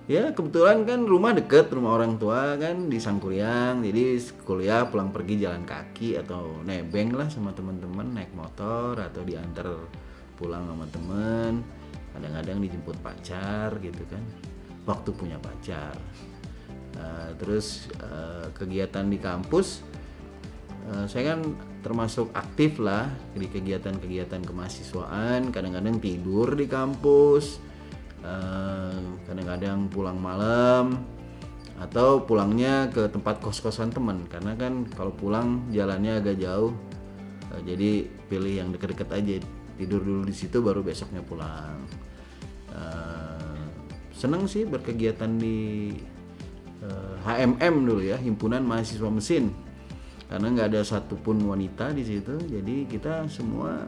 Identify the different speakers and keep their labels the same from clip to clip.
Speaker 1: Ya kebetulan kan rumah deket, rumah orang tua kan di Sangkuriang, jadi kuliah pulang pergi jalan kaki atau nebeng lah sama teman-teman naik motor atau diantar pulang sama temen. Kadang-kadang dijemput pacar gitu kan, waktu punya pacar. Terus kegiatan di kampus, saya kan termasuk aktif lah di kegiatan-kegiatan kemahasiswaan. Kadang-kadang tidur di kampus, kadang-kadang pulang malam atau pulangnya ke tempat kos-kosan teman, karena kan kalau pulang jalannya agak jauh. Jadi pilih yang deket-deket aja, tidur dulu di situ baru besoknya pulang. Seneng sih berkegiatan di HMM dulu ya, Himpunan Mahasiswa Mesin, karena nggak ada satupun wanita di situ, jadi kita semua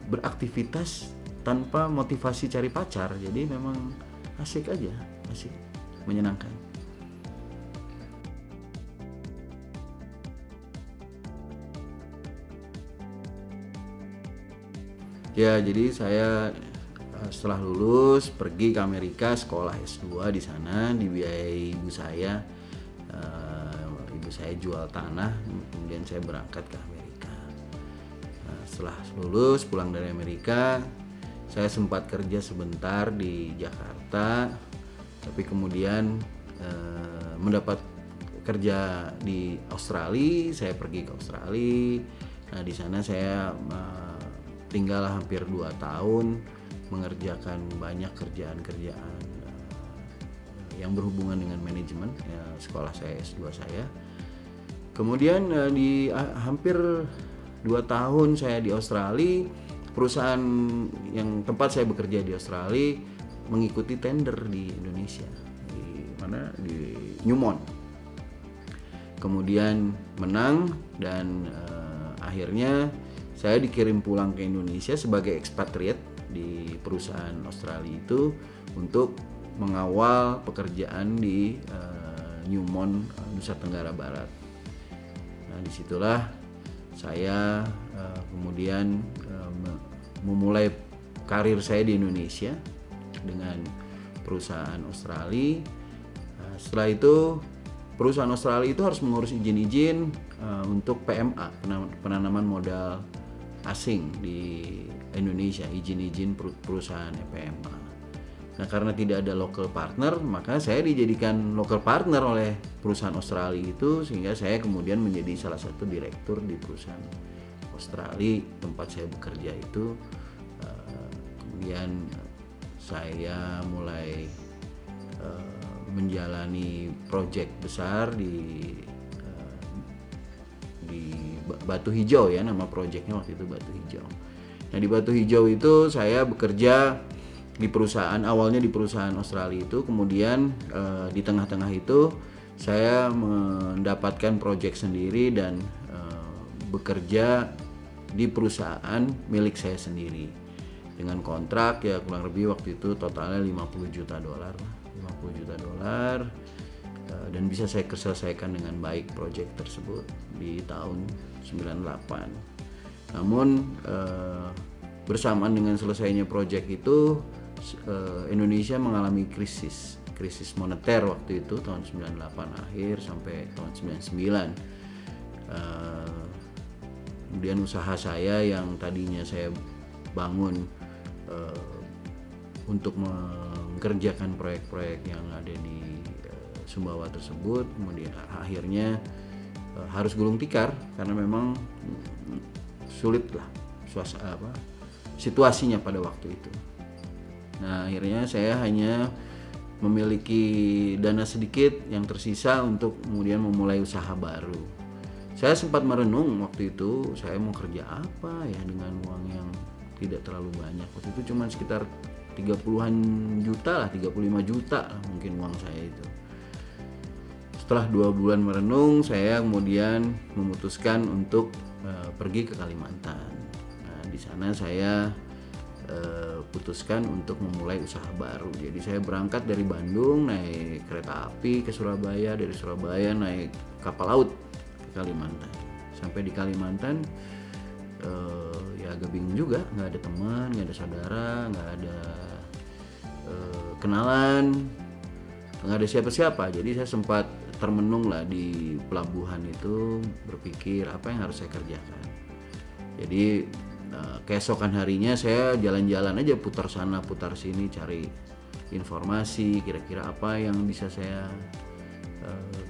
Speaker 1: beraktivitas tanpa motivasi cari pacar, jadi memang asik aja, asik, menyenangkan. Ya, jadi saya setelah lulus pergi ke Amerika, sekolah S2 di sana, dibiayai ibu saya. Ibu saya jual tanah, kemudian saya berangkat ke Amerika. Setelah lulus pulang dari Amerika, saya sempat kerja sebentar di Jakarta, tapi kemudian mendapat kerja di Australia. Saya pergi ke Australia. Nah, di sana saya tinggal hampir 2 tahun, mengerjakan banyak kerjaan-kerjaan yang berhubungan dengan manajemen ya, sekolah saya S2 saya. Kemudian di hampir 2 tahun saya di Australia, perusahaan yang tempat saya bekerja di Australia mengikuti tender di Indonesia, di mana, di Newmont. Kemudian menang dan akhirnya saya dikirim pulang ke Indonesia sebagai ekspatriat di perusahaan Australia itu untuk mengawal pekerjaan di Newmont, Nusa Tenggara Barat. Nah, disitulah saya kemudian memulai karir saya di Indonesia dengan perusahaan Australia. Setelah itu perusahaan Australia itu harus mengurus izin-izin untuk PMA, penanaman modal asing di Indonesia, izin-izin perusahaan PMA. Nah, karena tidak ada local partner, maka saya dijadikan local partner oleh perusahaan Australia itu, sehingga saya kemudian menjadi salah satu direktur di perusahaan Australia tempat saya bekerja itu. Kemudian saya mulai menjalani proyek besar di Batu Hijau ya, nama proyeknya waktu itu Batu Hijau. Nah, di Batu Hijau itu saya bekerja di perusahaan, awalnya di perusahaan Australia itu, kemudian di tengah-tengah itu saya mendapatkan proyek sendiri dan bekerja di perusahaan milik saya sendiri dengan kontrak ya kurang lebih waktu itu totalnya 50 juta dolar dan bisa saya selesaikan dengan baik proyek tersebut di tahun 98. Namun bersamaan dengan selesainya proyek itu Indonesia mengalami krisis moneter waktu itu tahun 98 akhir sampai tahun 99. Kemudian usaha saya yang tadinya saya bangun untuk mengerjakan proyek-proyek yang ada di Sumbawa tersebut, kemudian akhirnya harus gulung tikar karena memang sulit lah situasinya pada waktu itu. Nah, akhirnya saya hanya memiliki dana sedikit yang tersisa untuk kemudian memulai usaha baru. Saya sempat merenung waktu itu, saya mau kerja apa ya dengan uang yang tidak terlalu banyak. Waktu itu cuma sekitar 30-an juta lah, 35 juta lah mungkin uang saya itu. Setelah 2 bulan merenung, saya kemudian memutuskan untuk pergi ke Kalimantan. Nah, di sana saya putuskan untuk memulai usaha baru. Jadi saya berangkat dari Bandung naik kereta api ke Surabaya, dari Surabaya naik kapal laut ke Kalimantan. Sampai di Kalimantan ya agak bingung juga, nggak ada teman, nggak ada saudara, nggak ada kenalan, nggak ada siapa-siapa. Jadi saya sempat termenung lah di pelabuhan itu, berpikir apa yang harus saya kerjakan. Jadi keesokan harinya saya jalan-jalan aja, putar sana putar sini, cari informasi kira-kira apa yang bisa saya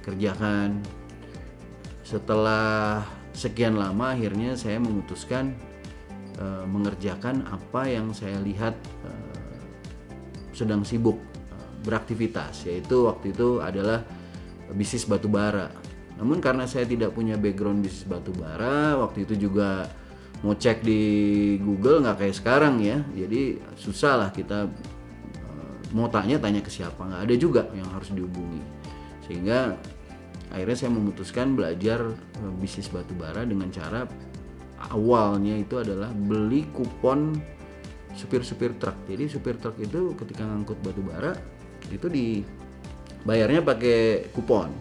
Speaker 1: kerjakan. Setelah sekian lama akhirnya saya memutuskan mengerjakan apa yang saya lihat sedang sibuk beraktivitas, yaitu waktu itu adalah bisnis batu bara. Namun karena saya tidak punya background bisnis batu bara, waktu itu juga mau cek di Google nggak kayak sekarang ya, jadi susah lah kita mau tanya ke siapa, nggak ada juga yang harus dihubungi. Sehingga akhirnya saya memutuskan belajar bisnis batu bara dengan cara awalnya itu adalah beli kupon supir-supir truk. Jadi supir truk itu ketika ngangkut batu bara itu dibayarnya pakai kupon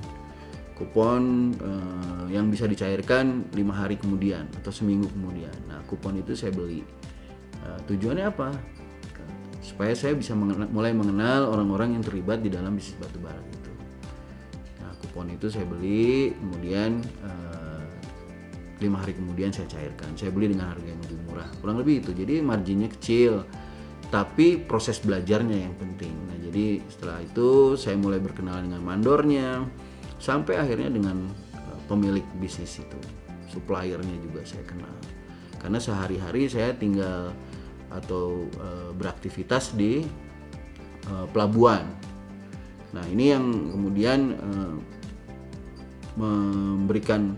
Speaker 1: yang bisa dicairkan 5 hari kemudian atau seminggu kemudian. Nah, kupon itu saya beli. Tujuannya apa? Supaya saya bisa mulai mengenal orang-orang yang terlibat di dalam bisnis batu bara itu. Nah, kupon itu saya beli, kemudian 5 hari kemudian saya cairkan. Saya beli dengan harga yang lebih murah, kurang lebih itu. Jadi marginnya kecil, tapi proses belajarnya yang penting. Nah, jadi setelah itu saya mulai berkenalan dengan mandornya, sampai akhirnya dengan pemilik bisnis itu, suppliernya juga saya kenal. Karena sehari-hari saya tinggal atau beraktivitas di pelabuhan. Nah, ini yang kemudian memberikan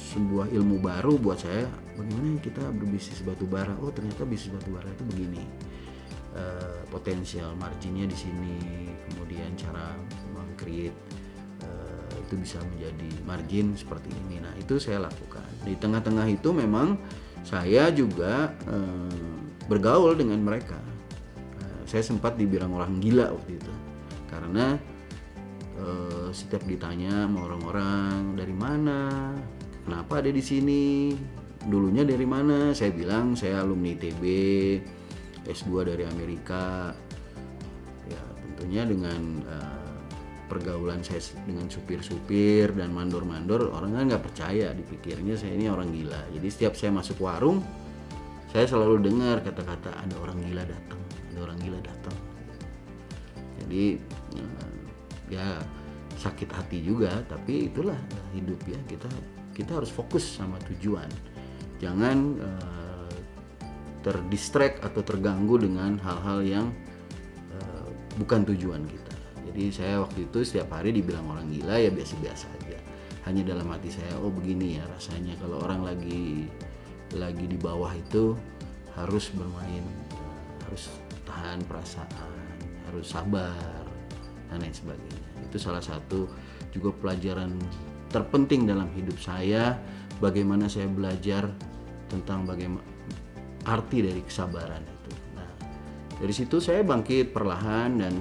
Speaker 1: sebuah ilmu baru buat saya, bagaimana kita berbisnis batu bara. Oh, ternyata bisnis batu bara itu begini, potensial marginnya di sini, kemudian cara meng-create itu bisa menjadi margin seperti ini. Nah, itu saya lakukan. Di tengah-tengah itu memang saya juga bergaul dengan mereka. Saya sempat dibilang orang gila waktu itu, karena setiap ditanya sama orang-orang, dari mana, kenapa ada di sini, dulunya dari mana, saya bilang saya alumni ITB, S2 dari Amerika. Ya, tentunya dengan pergaulan saya dengan supir-supir dan mandor-mandor, orang kan nggak percaya, dipikirnya saya ini orang gila. Jadi setiap saya masuk warung, saya selalu dengar kata-kata ada orang gila datang, ada orang gila datang. Jadi ya sakit hati juga, tapi itulah hidup ya, kita harus fokus sama tujuan, jangan terdistract atau terganggu dengan hal-hal yang bukan tujuan kita. Jadi saya waktu itu setiap hari dibilang orang gila, ya biasa-biasa aja. Hanya dalam hati saya, oh begini ya rasanya kalau orang lagi di bawah itu harus bermain, harus tahan perasaan, harus sabar dan lain sebagainya. Itu salah satu juga pelajaran terpenting dalam hidup saya, bagaimana saya belajar tentang bagaimana arti dari kesabaran itu. Nah, dari situ saya bangkit perlahan, dan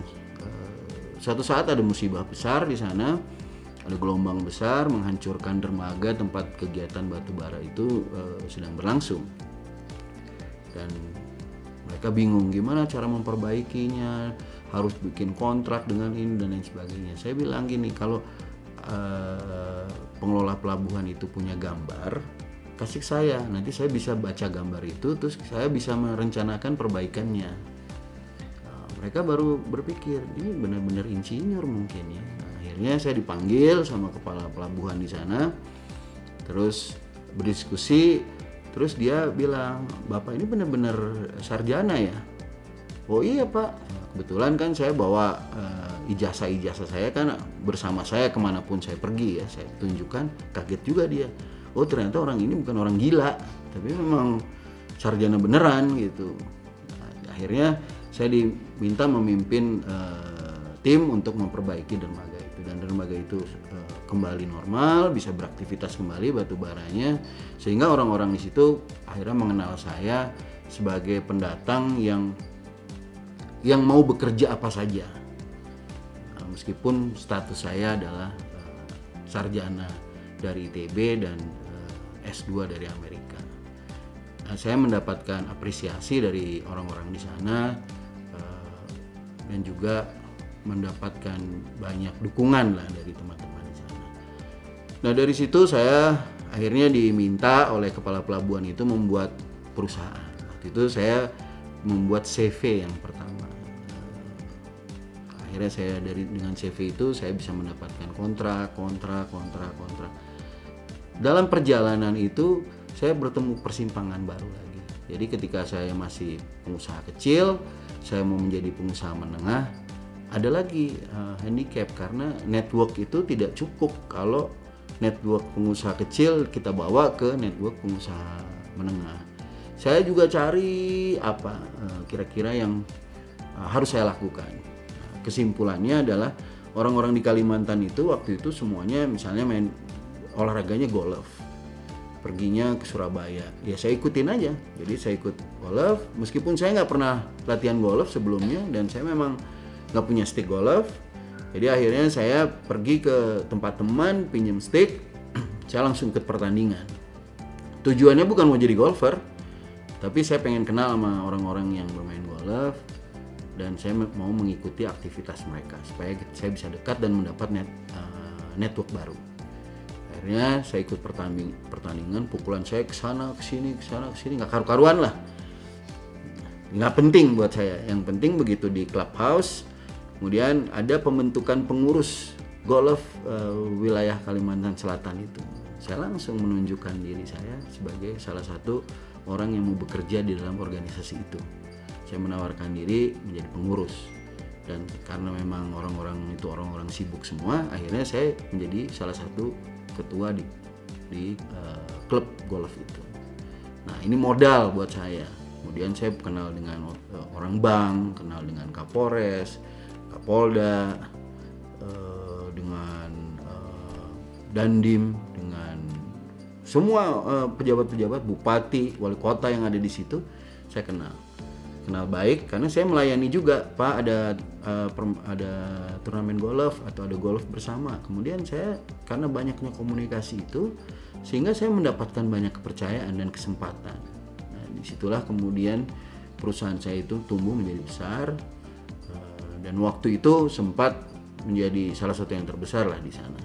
Speaker 1: suatu saat ada musibah besar di sana, ada gelombang besar menghancurkan dermaga tempat kegiatan batu bara itu sedang berlangsung, dan mereka bingung gimana cara memperbaikinya, harus bikin kontrak dengan ini dan lain sebagainya. Saya bilang gini, kalau pengelola pelabuhan itu punya gambar, kasih saya, nanti saya bisa baca gambar itu, terus saya bisa merencanakan perbaikannya. Mereka baru berpikir, ini benar-benar insinyur mungkin ya. Nah, akhirnya saya dipanggil sama kepala pelabuhan di sana, terus berdiskusi, terus dia bilang, Bapak ini benar-benar sarjana ya? Oh iya Pak, kebetulan kan saya bawa ijazah saya kan bersama saya kemanapun saya pergi ya, saya tunjukkan. Kaget juga dia, oh ternyata orang ini bukan orang gila, tapi memang sarjana beneran gitu. Nah, akhirnya saya diminta memimpin tim untuk memperbaiki dermaga itu, dan dermaga itu kembali normal, bisa beraktivitas kembali batu baranya, sehingga orang-orang di situ akhirnya mengenal saya sebagai pendatang yang mau bekerja apa saja, meskipun status saya adalah sarjana dari ITB dan S2 dari Amerika. Nah, saya mendapatkan apresiasi dari orang-orang di sana, dan juga mendapatkan banyak dukungan lah dari teman-teman di sana. Nah dari situ saya akhirnya diminta oleh kepala pelabuhan itu membuat perusahaan. Waktu itu saya membuat CV yang pertama. Akhirnya saya dengan CV itu saya bisa mendapatkan kontrak. Dalam perjalanan itu saya bertemu persimpangan baru lagi. Jadi ketika saya masih pengusaha kecil, saya mau menjadi pengusaha menengah, ada lagi handicap karena network itu tidak cukup kalau network pengusaha kecil kita bawa ke network pengusaha menengah. Saya juga cari apa kira-kira yang harus saya lakukan. Kesimpulannya adalah orang-orang di Kalimantan itu waktu itu semuanya misalnya main olahraganya golf, perginya ke Surabaya, ya saya ikutin aja. Jadi saya ikut golf meskipun saya nggak pernah latihan golf sebelumnya dan saya memang nggak punya stick golf. Jadi akhirnya saya pergi ke tempat teman pinjam stick, saya langsung ikut pertandingan. Tujuannya bukan mau jadi golfer, tapi saya pengen kenal sama orang-orang yang bermain golf dan saya mau mengikuti aktivitas mereka supaya saya bisa dekat dan mendapat network baru. Akhirnya saya ikut pertandingan, pukulan saya ke sana ke sini nggak karu-karuan lah. Nggak penting buat saya. Yang penting begitu di clubhouse, kemudian ada pembentukan pengurus golf wilayah Kalimantan Selatan itu. Saya langsung menunjukkan diri saya sebagai salah satu orang yang mau bekerja di dalam organisasi itu. Saya menawarkan diri menjadi pengurus dan karena memang orang-orang itu orang-orang sibuk semua, akhirnya saya menjadi salah satu ketua di klub golf itu. Nah ini modal buat saya. Kemudian saya kenal dengan orang bank, kenal dengan Kapolres, Kapolda, dengan Dandim, dengan semua pejabat-pejabat, bupati, wali kota yang ada di situ saya kenal baik karena saya melayani juga, Pak ada turnamen golf atau ada golf bersama. Kemudian saya karena banyaknya komunikasi itu sehingga saya mendapatkan banyak kepercayaan dan kesempatan. Nah, disitulah kemudian perusahaan saya itu tumbuh menjadi besar dan waktu itu sempat menjadi salah satu yang terbesar lah di sana.